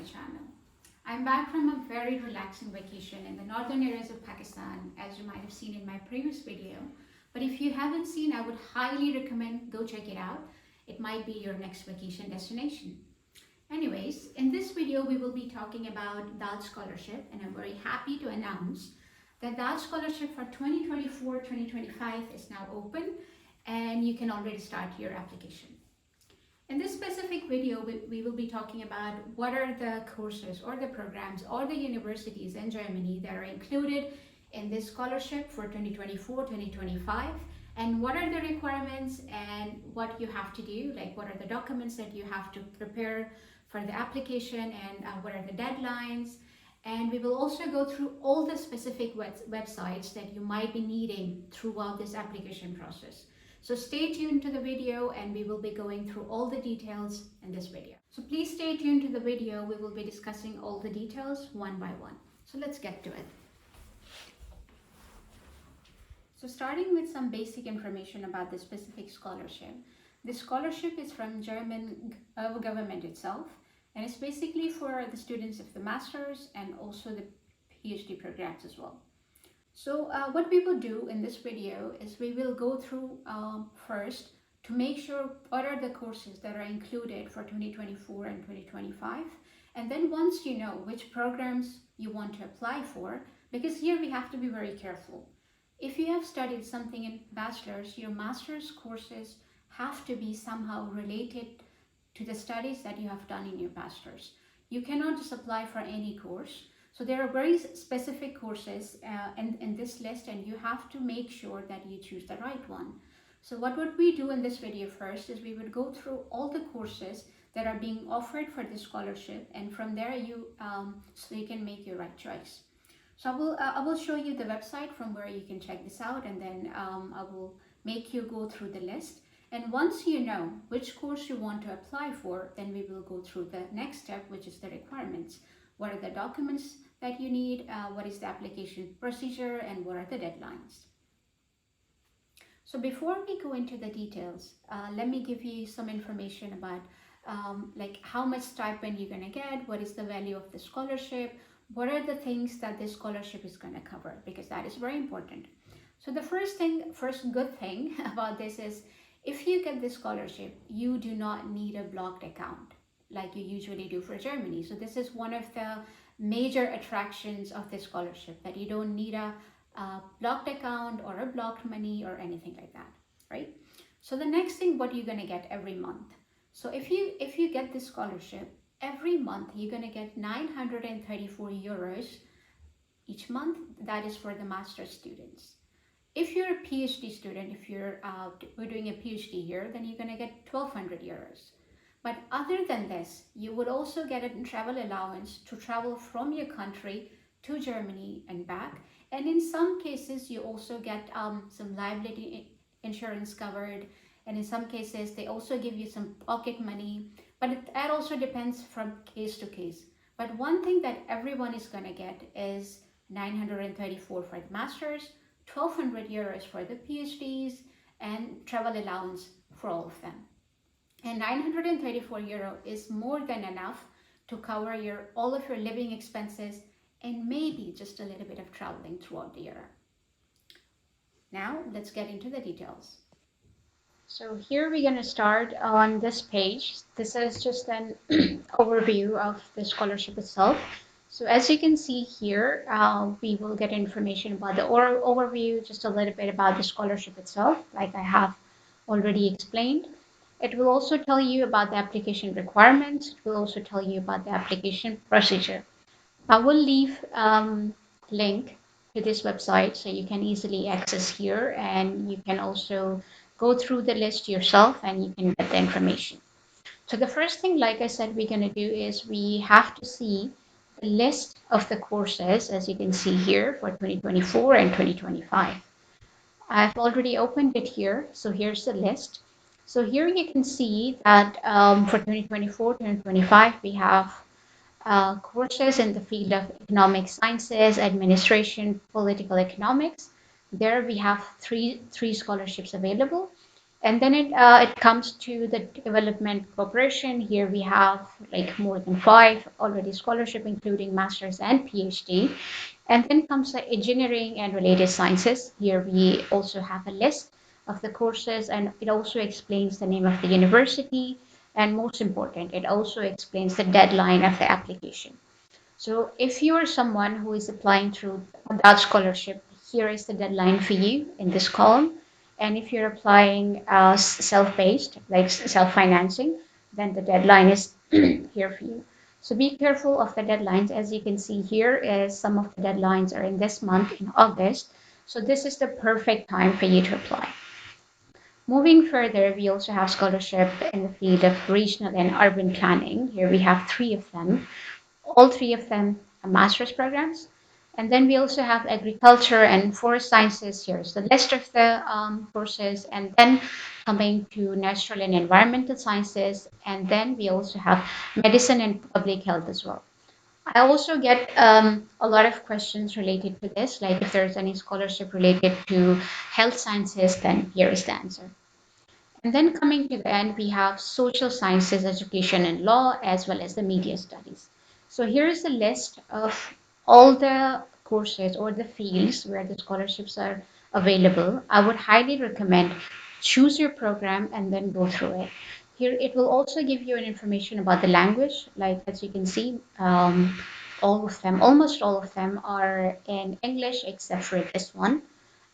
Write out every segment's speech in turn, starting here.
channel. I'm back from a very relaxing vacation in the northern areas of Pakistan, as you might have seen in my previous video. But if you haven't seen, I would highly recommend go check it out. It might be your next vacation destination. Anyways, in this video, we will be talking about DAAD Scholarship, and I'm very happy to announce that DAAD Scholarship for 2024-2025 is now open, and you can already start your application. In this specific video, we will be talking about what are the courses or the programs or the universities in Germany that are included in this scholarship for 2024-2025, and what are the requirements and what you have to do, like what are the documents that you have to prepare for the application, and what are the deadlines. And we will also go through all the specific websites that you might be needing throughout this application process. So stay tuned to the video, and we will be going through all the details in this video. So please stay tuned to the video. We will be discussing all the details one by one. So let's get to it. So starting with some basic information about the specific scholarship. This scholarship is from German government itself, and it's basically for the students of the master's and also the PhD programs as well. So what we will do in this video is we will go through first to make sure what are the courses that are included for 2024 and 2025. And then once you know which programs you want to apply for, because here we have to be very careful. If you have studied something in bachelor's, your master's courses have to be somehow related to the studies that you have done in your bachelor's. You cannot just apply for any course. So there are very specific courses in this list, and you have to make sure that you choose the right one. So what would we do in this video first is we would go through all the courses that are being offered for this scholarship, and from there so you can make your right choice. So I will show you the website from where you can check this out, and then I will make you go through the list. And once you know which course you want to apply for, then we will go through the next step, which is the requirements. What are the documents that you need, what is the application procedure, and what are the deadlines. So before we go into the details, let me give you some information about like how much stipend you're going to get, what is the value of the scholarship, what are the things that this scholarship is going to cover, because that is very important. So the first good thing about this is if you get this scholarship, you do not need a blocked account like you usually do for Germany. So this is one of the major attractions of this scholarship, that you don't need a blocked account or a blocked money or anything like that, right? So the next thing, what you're going to get every month. So if you get this scholarship, every month you're going to get 934 euros each month. That is for the master's students. If you're a PhD student, if we're doing a PhD here, then you're going to get 1,200 euros. But other than this, you would also get a travel allowance to travel from your country to Germany and back. And in some cases, you also get some liability insurance covered. And in some cases, they also give you some pocket money. But that also depends from case to case. But one thing that everyone is going to get is 934 for the masters, 1,200 euros for the PhDs, and travel allowance for all of them. And 934 euro is more than enough to cover all of your living expenses and maybe just a little bit of traveling throughout the year. Now let's get into the details. So here we're going to start on this page. This is just an overview of the scholarship itself. So as you can see here, we will get information about the overview, just a little bit about the scholarship itself, like I have already explained. It will also tell you about the application requirements. It will also tell you about the application procedure. I will leave link to this website so you can easily access here, and you can also go through the list yourself and you can get the information. So the first thing, like I said, we're going to do is we have to see the list of the courses, as you can see here, for 2024 and 2025. I've already opened it here, so here's the list. So here you can see that for 2024-2025, we have courses in the field of economic sciences, administration, political economics. There we have three scholarships available. And then it comes to the development cooperation. Here we have like more than five already scholarship, including master's and PhD. And then comes the engineering and related sciences. Here we also have a list of the courses, and it also explains the name of the university. And most important, it also explains the deadline of the application. So if you are someone who is applying through that scholarship, here is the deadline for you in this column. And if you're applying self-paced, like self-financing, then the deadline is here for you. So be careful of the deadlines. As you can see here, is some of the deadlines are in this month, in August. So this is the perfect time for you to apply. Moving further, we also have scholarship in the field of regional and urban planning. Here we have three of them, all three of them are master's programs. And then we also have agriculture and forest sciences. Here's the list of the courses. And then coming to natural and environmental sciences. And then we also have medicine and public health as well. I also get a lot of questions related to this, like if there's any scholarship related to health sciences, then here is the answer. And then coming to the end, we have social sciences, education and law, as well as the media studies. So here is the list of all the courses or the fields where the scholarships are available. I would highly recommend choose your program and then go through it. Here it will also give you an information about the language, like as you can see, all of them, almost all of them are in English except for this one.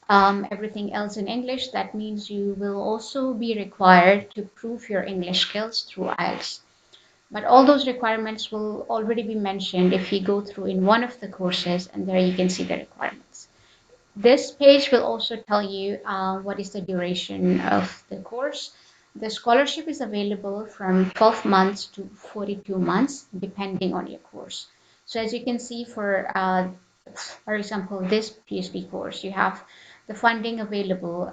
Everything else in English. That means you will also be required to prove your English skills through IELTS. But all those requirements will already be mentioned if you go through in one of the courses, and there you can see the requirements. This page will also tell you what is the duration of the course. The scholarship is available from 12 months to 42 months, depending on your course. So as you can see, for example, this PhD course, you have the funding available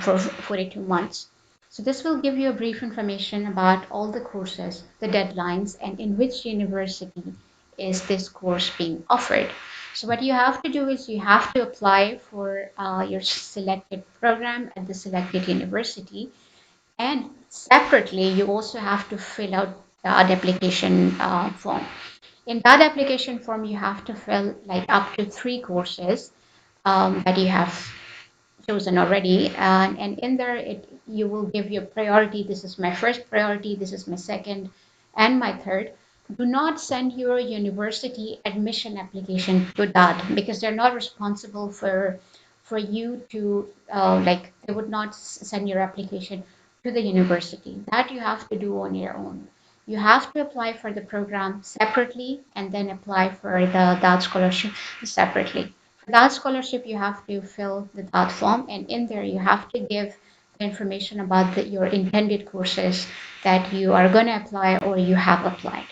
for 42 months. So this will give you a brief information about all the courses, the deadlines, and in which university is this course being offered. So what you have to do is you have to apply for your selected program at the selected university, and separately you also have to fill out the application form. In that application form, you have to fill like up to three courses that you have chosen already, and in there you will give your priority. This is my first priority, this is my second, and my third. Do not send your university admission application to DAAD, because they're not responsible for you to like they would not send your application to the university. That you have to do on your own. You have to apply for the program separately and then apply for the DAAD scholarship separately. For that scholarship, you have to fill the DAAD form, and in there you have to give the information about your intended courses that you are going to apply or you have applied.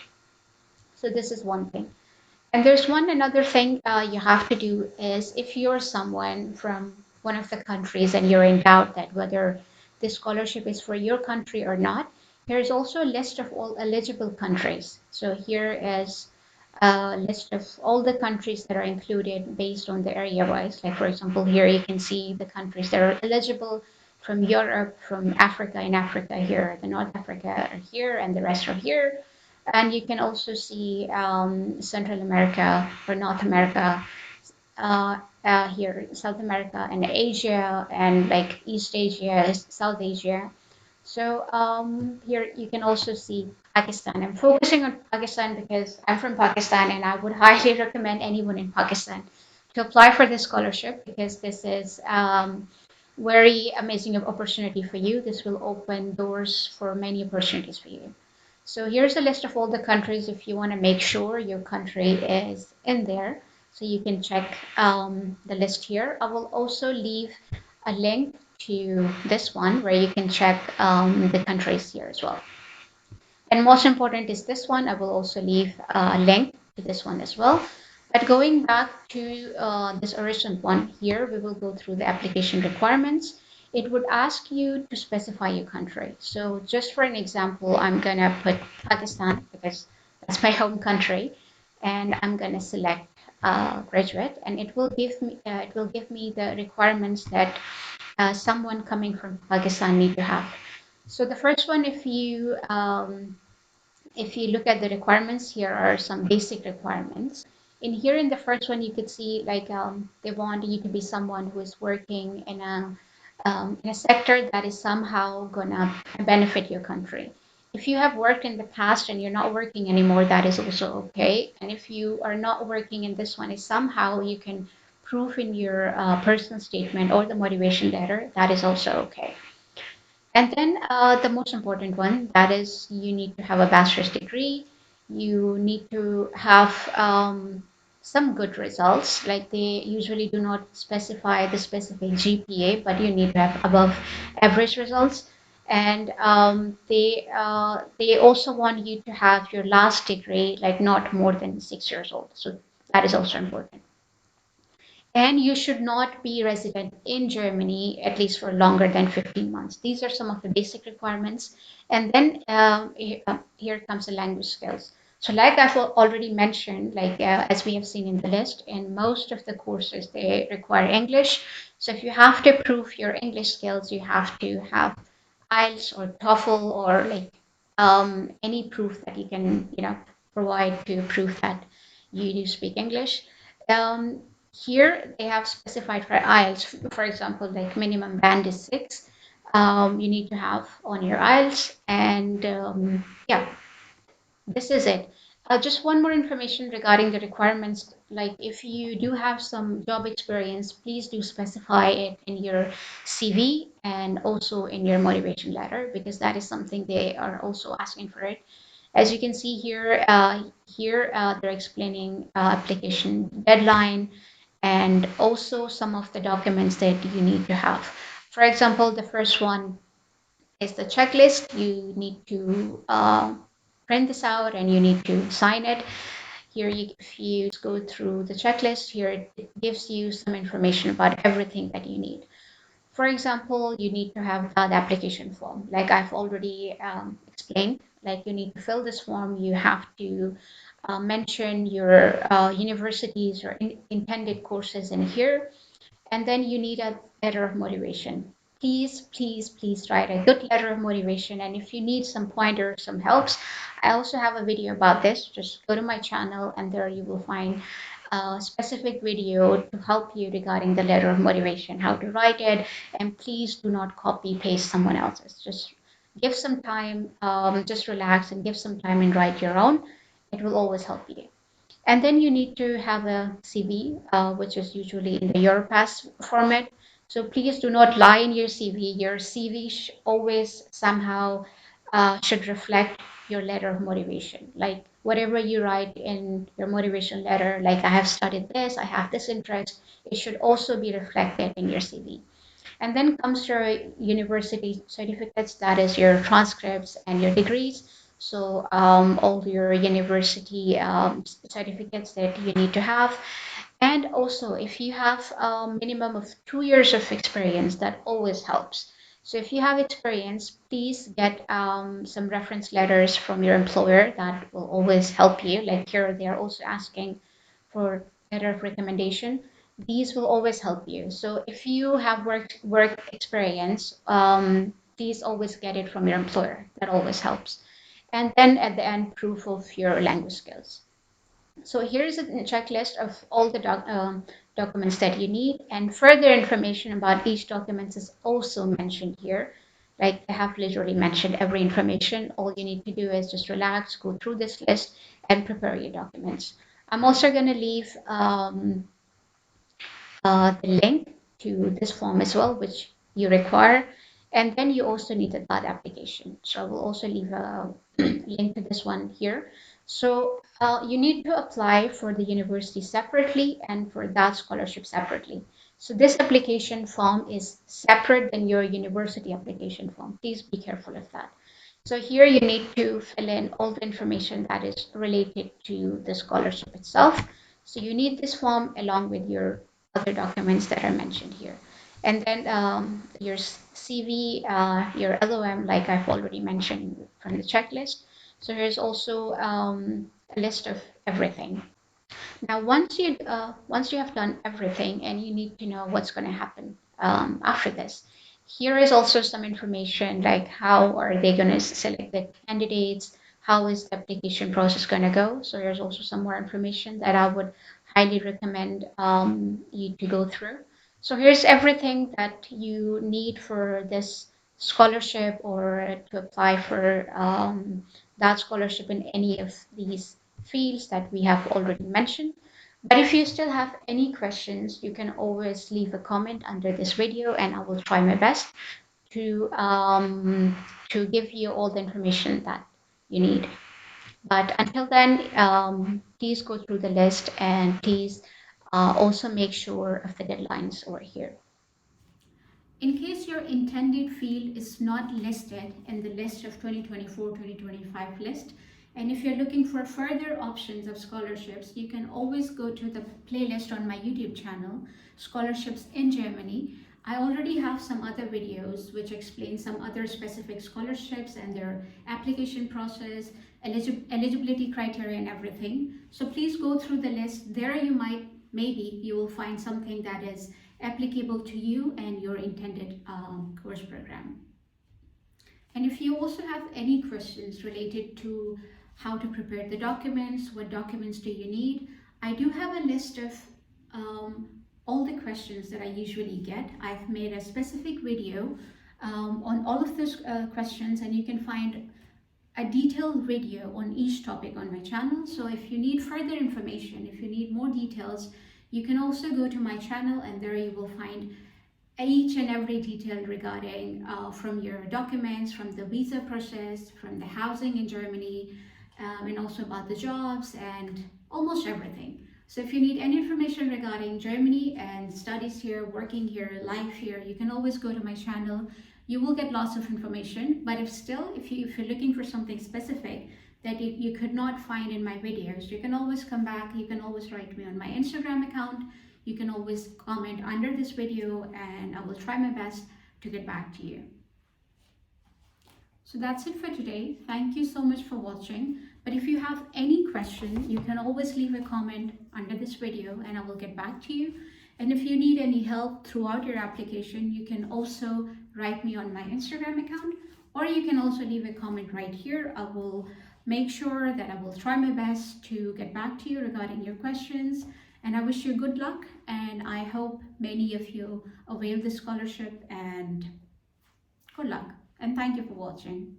So this is one thing. And there's one another thing you have to do is if you're someone from one of the countries and you're in doubt that whether this scholarship is for your country or not, here's also a list of all eligible countries. So here is a list of all the countries that are included based on the area wise. Like for example, here you can see the countries that are eligible from Europe, from Africa. In Africa here, the North Africa are here, and the rest are here. And you can also see Central America or North America here, South America and Asia, and like East Asia, South Asia. So here you can also see Pakistan. I'm focusing on Pakistan because I'm from Pakistan, and I would highly recommend anyone in Pakistan to apply for this scholarship, because this is very amazing opportunity for you. This will open doors for many opportunities for you. So here's a list of all the countries if you want to make sure your country is in there. So you can check the list here. I will also leave a link to this one where you can check the countries here as well. And most important is this one. I will also leave a link to this one as well. But going back to this original one here, we will go through the application requirements. It would ask you to specify your country. So just for an example, I'm gonna put Pakistan because that's my home country, and I'm gonna select graduate, and it will give me the requirements that someone coming from Pakistan need to have. So the first one, if you look at the requirements, here are some basic requirements. In the first one, you could see like they want you to be someone who is working in a sector that is somehow gonna benefit your country. If you have worked in the past and you're not working anymore, that is also okay. And if you are not working in this one, is somehow you can prove in your personal statement or the motivation letter, that is also okay. And then the most important one, that is you need to have a bachelor's degree. You need to have some good results. Like they usually do not specify the specific GPA, but you need to have above average results. And they also want you to have your last degree like not more than 6 years old. So that is also important. And you should not be resident in Germany at least for longer than 15 months. These are some of the basic requirements. And then here comes the language skills. So like I've already mentioned, like as we have seen in the list, in most of the courses, they require English. So if you have to prove your English skills, you have to have IELTS or TOEFL or like any proof that you can, provide to prove that you do speak English. Um, Here they have specified for IELTS, for example, like minimum band is 6. You need to have on your IELTS, and yeah, this is it. Just one more information regarding the requirements. Like if you do have some job experience, please do specify it in your CV and also in your motivation letter because that is something they are also asking for it. As you can see here, they're explaining application deadline and also some of the documents that you need to have. For example, the first one is the checklist. You need to print this out and you need to sign it. Here, if you go through the checklist, here it gives you some information about everything that you need. For example, you need to have the application form, like I've already explained. Like you need to fill this form, you have to mention your universities or intended courses in here, and then you need a letter of motivation. Please, please, please write a good letter of motivation. And if you need some pointers, some helps, I also have a video about this. Just go to my channel and there you will find a specific video to help you regarding the letter of motivation, how to write it. And please do not copy paste someone else's. Just give some time, just relax and give some time and write your own. It will always help you. And then you need to have a CV, which is usually in the Europass format. So please do not lie in your CV. Your CV always somehow should reflect your letter of motivation. Like whatever you write in your motivation letter, like I have studied this, I have this interest, it should also be reflected in your CV. And then comes your university certificates, that is your transcripts and your degrees. So all your university certificates that you need to have. And also, if you have a minimum of 2 years of experience, that always helps. So if you have experience, please get some reference letters from your employer. That will always help you. Like here, they are also asking for letter of recommendation. These will always help you. So if you have work experience, please always get it from your employer. That always helps. And then at the end, proof of your language skills. So here's a checklist of all the documents that you need, and further information about each document is also mentioned here. Like I have literally mentioned every information. All you need to do is just relax, go through this list, and prepare your documents. I'm also going to leave the link to this form as well, which you require. And then you also need a DAAD application. So I will also leave a link to this one here. So you need to apply for the university separately and for that scholarship separately. So this application form is separate than your university application form. Please be careful of that. So here you need to fill in all the information that is related to the scholarship itself. So you need this form along with your other documents that are mentioned here. And then your CV, your LOM, like I've already mentioned from the checklist. So here's also a list of everything. Now, once you have done everything and you need to know what's going to happen. after this. Here is also some information like how are they going to select the candidates, how is the application process going to go. So there's also some more information that I would highly recommend you to go through. So here's everything that you need for this scholarship or to apply for that scholarship in any of these fields that we have already mentioned. But if you still have any questions, you can always leave a comment under this video and I will try my best to give you all the information that you need. But until then, please go through the list and please also make sure of the deadlines over here. In case your intended field is not listed in the list of 2024-2025 list, and if you're looking for further options of scholarships, you can always go to the playlist on my YouTube channel, Scholarships in Germany. I already have some other videos which explain some other specific scholarships and their application process, eligibility criteria and everything. So please go through the list. There maybe you will find something that is applicable to you and your intended course program. And if you also have any questions related to how to prepare the documents, what documents do you need, I do have a list of all the questions that I usually get. I've made a specific video on all of those questions, and you can find a detailed video on each topic on my channel. So if you need further information, if you need more details, you can also go to my channel and there you will find each and every detail regarding from your documents, from the visa process, from the housing in Germany, and also about the jobs and almost everything. So if you need any information regarding Germany and studies here, working here, life here, you can always go to my channel. You will get lots of information, but if you're looking for something specific that you could not find in my videos, you can always come back. You can always write me on my Instagram account. You can always comment under this video and I will try my best to get back to you. So that's it for today. Thank you so much for watching. But if you have any question, you can always leave a comment under this video and I will get back to you. And if you need any help throughout your application, you can also write me on my Instagram account, or you can also leave a comment right here. I will make sure that I will try my best to get back to you regarding your questions. And I wish you good luck, and I hope many of you avail the scholarship, and good luck. And thank you for watching.